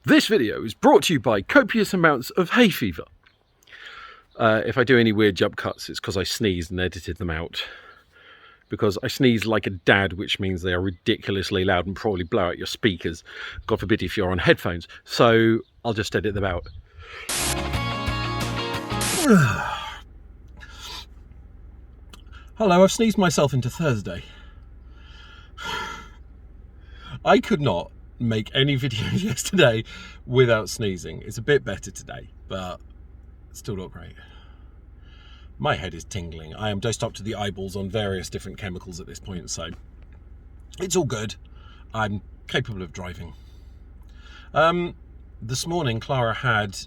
This video is brought to you by copious amounts of hay fever. If I do any weird jump cuts, it's because I sneezed and edited them out. Because I sneeze like a dad, which means they are ridiculously loud and probably blow out your speakers. God forbid if you're on headphones. So I'll just edit them out. Hello, I've sneezed myself into Thursday. I could not make any videos yesterday without sneezing. It's a bit better today, but still not great. My head is tingling. I am dosed up to the eyeballs on various different chemicals at this point, so it's all good. I'm capable of driving. This morning, Clara had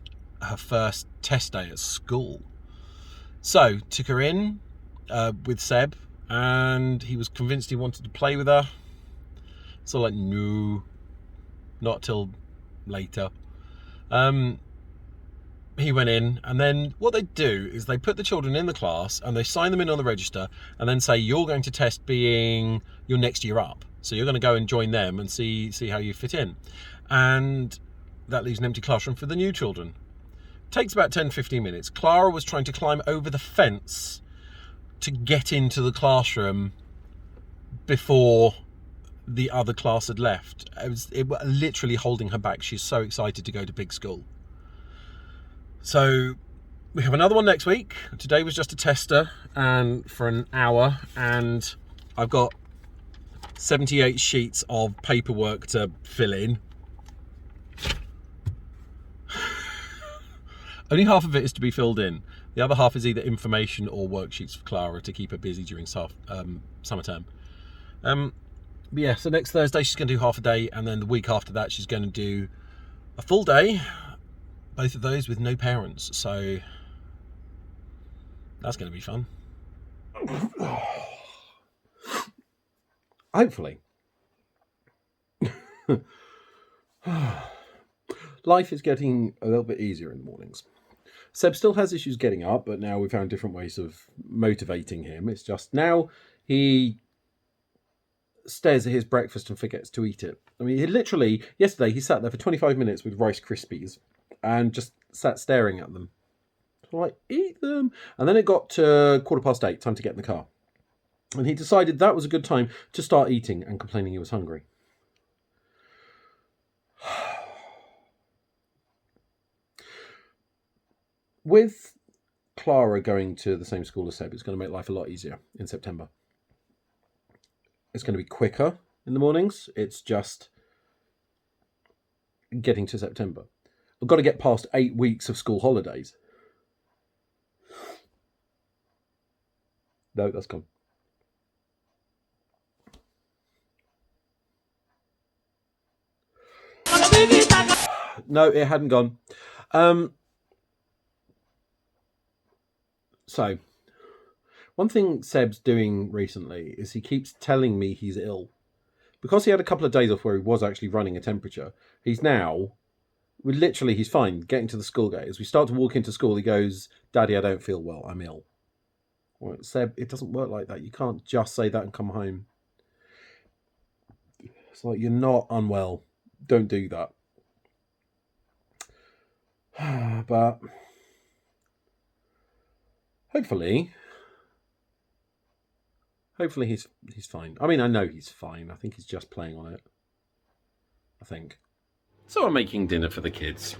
her first test day at school. So, took her in with Seb, and he was convinced he wanted to play with her. So like, no, not till later. He went in, and then what they do is they put the children in the class and they sign them in on the register and then say, you're going to test being your next year up. So you're going to go and join them and see how you fit in. And that leaves an empty classroom for the new children. Takes about 10-15 minutes. Clara was trying to climb over the fence to get into the classroom before the other class had left. It was literally holding her back. She's so excited to go to big school. So we have another one next week. Today was just a tester and for an hour, and I've got 78 sheets of paperwork to fill in. Only half of it is to be filled in. The other half is either information or worksheets for Clara to keep her busy during summer term. But yeah, so next Thursday she's going to do half a day, and then the week after that she's going to do a full day. Both of those with no parents, so that's going to be fun. Hopefully. Life is getting a little bit easier in the mornings. Seb still has issues getting up, but now we've found different ways of motivating him. It's just now he stares at his breakfast and forgets to eat it. I mean, he literally, yesterday he sat there for 25 minutes with Rice Krispies and just sat staring at them. So like, eat them. And then it got to 8:15, time to get in the car. And he decided that was a good time to start eating and complaining he was hungry. With Clara going to the same school as Seb, it's going to make life a lot easier in September. It's going to be quicker in the mornings. It's just getting to September. I've got to get past 8 weeks of school holidays. No, that's gone. No, it hadn't gone. So, one thing Seb's doing recently is he keeps telling me he's ill. Because he had a couple of days off where he was actually running a temperature, he's now, he's fine getting to the school gate. As we start to walk into school, he goes, Daddy, I don't feel well, I'm ill. Well, Seb, it doesn't work like that. You can't just say that and come home. It's like, you're not unwell. Don't do that. But hopefully he's fine. I mean, I know he's fine. I think he's just playing on it. I think. So I'm making dinner for the kids,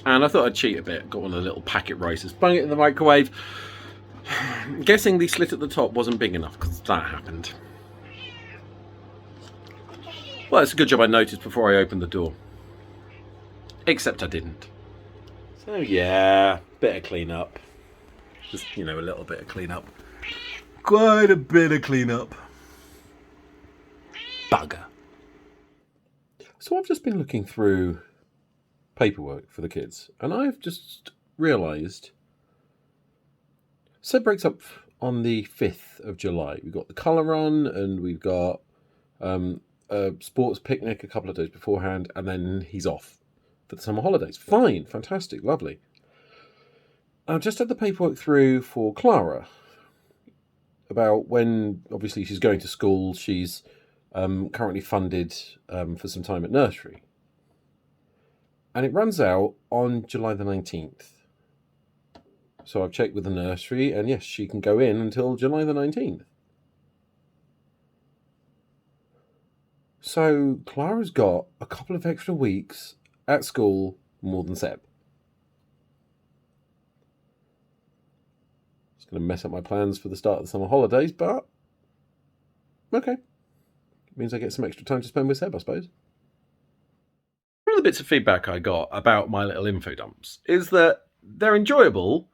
and I thought I'd cheat a bit. Got one of the little packet rices, bung it in the microwave. I'm guessing the slit at the top wasn't big enough because that happened. Well, it's a good job I noticed before I opened the door. Except I didn't. So yeah, bit of clean-up. Just, a little bit of clean-up. Quite a bit of clean-up. Bugger. So I've just been looking through paperwork for the kids, and I've just realised Seb breaks up on the 5th of July. We've got the colour run, and we've got a sports picnic a couple of days beforehand, and then he's off for the summer holidays. Fine, fantastic, lovely. I've just had the paperwork through for Clara about when, obviously, she's going to school. She's currently funded for some time at nursery. and it runs out on July the 19th. So I've checked with the nursery, and yes, she can go in until July the 19th. So Clara's got a couple of extra weeks at school more than Seb. It's going to mess up my plans for the start of the summer holidays, but okay. It means I get some extra time to spend with Seb, I suppose. One of the bits of feedback I got about my little info dumps is that they're enjoyable,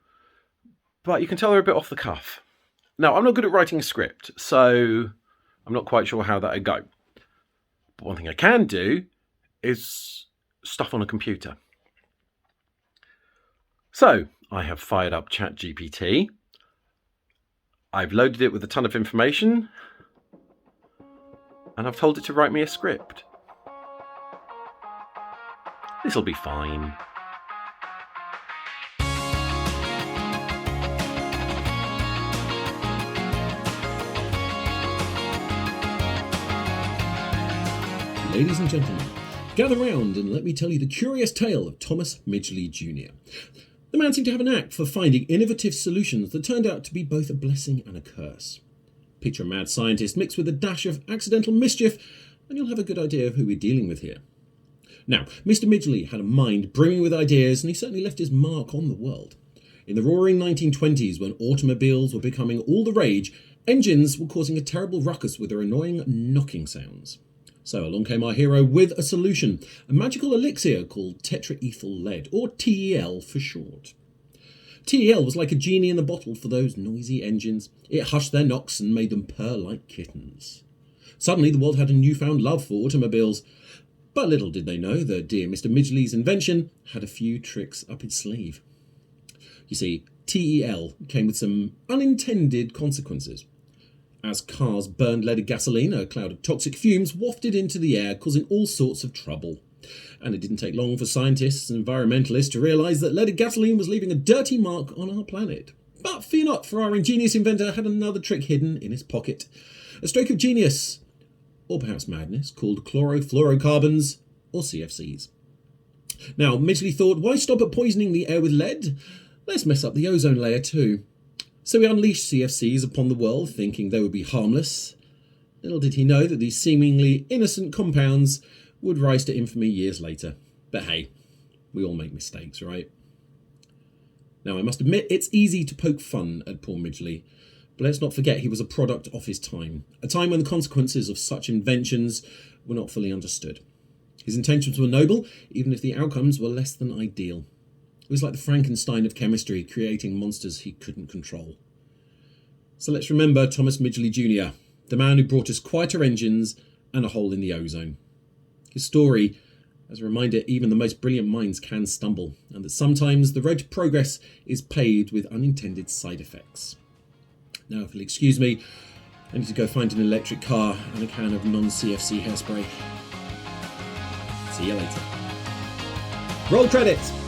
but you can tell they're a bit off the cuff. Now, I'm not good at writing a script, so I'm not quite sure how that would go. But one thing I can do is stuff on a computer. So I have fired up ChatGPT. I've loaded it with a ton of information, and I've told it to write me a script. This'll be fine. Ladies and gentlemen, gather round and let me tell you the curious tale of Thomas Midgley Jr. The man seemed to have a knack for finding innovative solutions that turned out to be both a blessing and a curse. Picture a mad scientist mixed with a dash of accidental mischief, and you'll have a good idea of who we're dealing with here. Now, Mr. Midgley had a mind brimming with ideas, and he certainly left his mark on the world. In the roaring 1920s, when automobiles were becoming all the rage, engines were causing a terrible ruckus with their annoying knocking sounds. So along came our hero with a solution, a magical elixir called tetraethyl lead, or TEL for short. TEL was like a genie in the bottle for those noisy engines. It hushed their knocks and made them purr like kittens. Suddenly the world had a newfound love for automobiles, but little did they know that dear Mr. Midgley's invention had a few tricks up its sleeve. You see, TEL came with some unintended consequences. As cars burned leaded gasoline, a cloud of toxic fumes wafted into the air, causing all sorts of trouble. And it didn't take long for scientists and environmentalists to realise that leaded gasoline was leaving a dirty mark on our planet. But fear not, for our ingenious inventor had another trick hidden in his pocket. A stroke of genius, or perhaps madness, called chlorofluorocarbons, or CFCs. Now, Midgley thought, why stop at poisoning the air with lead? Let's mess up the ozone layer too. So he unleashed CFCs upon the world, thinking they would be harmless. Little did he know that these seemingly innocent compounds would rise to infamy years later. But hey, we all make mistakes, right? Now, I must admit, it's easy to poke fun at poor Midgley, but let's not forget he was a product of his time, a time when the consequences of such inventions were not fully understood. His intentions were noble, even if the outcomes were less than ideal. It was like the Frankenstein of chemistry, creating monsters he couldn't control. So let's remember Thomas Midgley Jr., the man who brought us quieter engines and a hole in the ozone. His story as a reminder even the most brilliant minds can stumble, and that sometimes the road to progress is paved with unintended side effects. Now, if you'll excuse me, I need to go find an electric car and a can of non-CFC hairspray. See you later. Roll credits!